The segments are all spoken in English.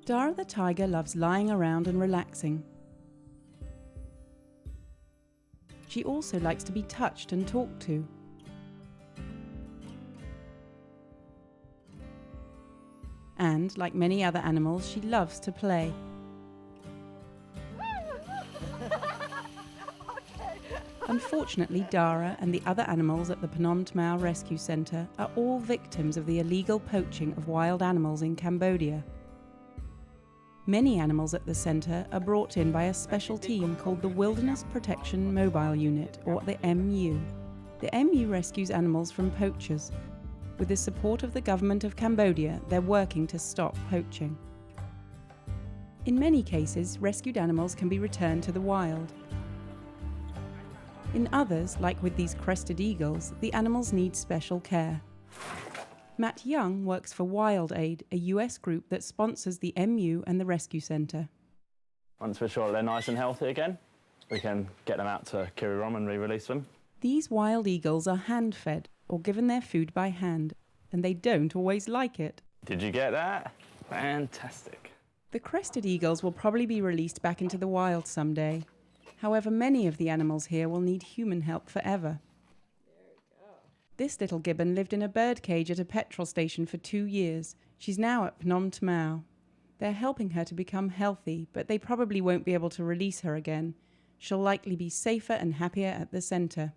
Dara the tiger loves lying around and relaxing. She also likes to be touched and talked to. And, like many other animals, she loves to play. Unfortunately, Dara and the other animals at the Phnom Thmao Rescue Centre are all victims of the illegal poaching of wild animals in Cambodia. Many animals at the centre are brought in by a special team called the Wilderness Protection Mobile Unit, or the MU. The MU rescues animals from poachers. With the support of the government of Cambodia, they're working to stop poaching. In many cases, rescued animals can be returned to the wild. In others, like with these crested eagles, the animals need special care. Matt Young works for Wild Aid, a US group that sponsors the MU and the rescue centre. Once we're sure they're nice and healthy again, we can get them out to Kirirom and re-release them. These wild eagles are hand-fed or given their food by hand, and they don't always like it. Did you get that? Fantastic. The crested eagles will probably be released back into the wild someday. However, many of the animals here will need human help forever. This little gibbon lived in a bird cage at a petrol station for 2 years. She's now at Phnom Thmao. They're helping her to become healthy, but they probably won't be able to release her again. She'll likely be safer and happier at the centre.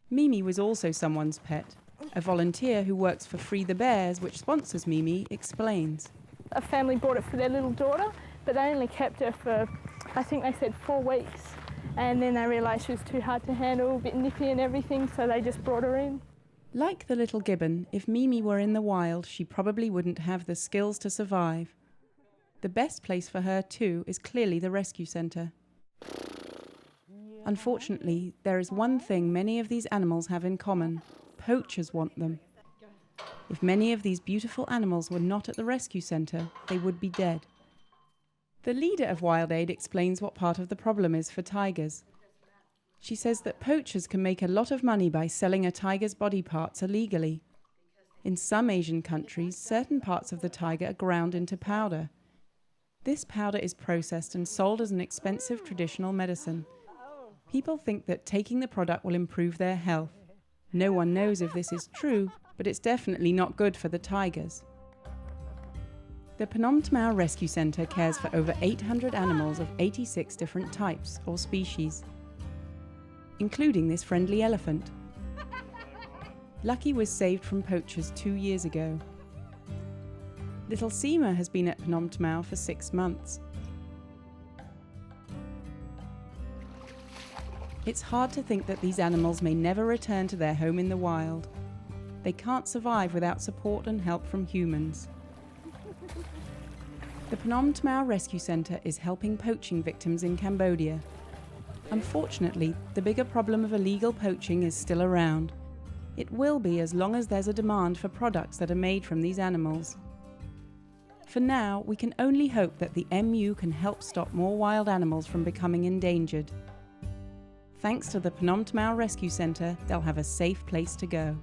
Mimi was also someone's pet. A volunteer who works for Free the Bears, which sponsors Mimi, explains. A family bought it for their little daughter, but they only kept her for, I think they said 4 weeks. And then they realised she was too hard to handle, a bit nippy and everything, so they just brought her in. Like the little gibbon, if Mimi were in the wild, she probably wouldn't have the skills to survive. The best place for her, too, is clearly the rescue centre. Unfortunately, there is one thing many of these animals have in common. Poachers want them. If many of these beautiful animals were not at the rescue centre, they would be dead. The leader of Wild Aid explains what part of the problem is for tigers. She says that poachers can make a lot of money by selling a tiger's body parts illegally. In some Asian countries, certain parts of the tiger are ground into powder. This powder is processed and sold as an expensive traditional medicine. People think that taking the product will improve their health. No one knows if this is true, but it's definitely not good for the tigers. The Phnom Thmao Rescue Centre cares for over 800 animals of 86 different types or species, including this friendly elephant. Lucky was saved from poachers 2 years ago. Little Seema has been at Phnom Thmao for 6 months. It's hard to think that these animals may never return to their home in the wild. They can't survive without support and help from humans. The Phnom Thmao Rescue Centre is helping poaching victims in Cambodia. Unfortunately, the bigger problem of illegal poaching is still around. It will be as long as there's a demand for products that are made from these animals. For now, we can only hope that the MU can help stop more wild animals from becoming endangered. Thanks to the Phnom Thmao Rescue Centre, they'll have a safe place to go.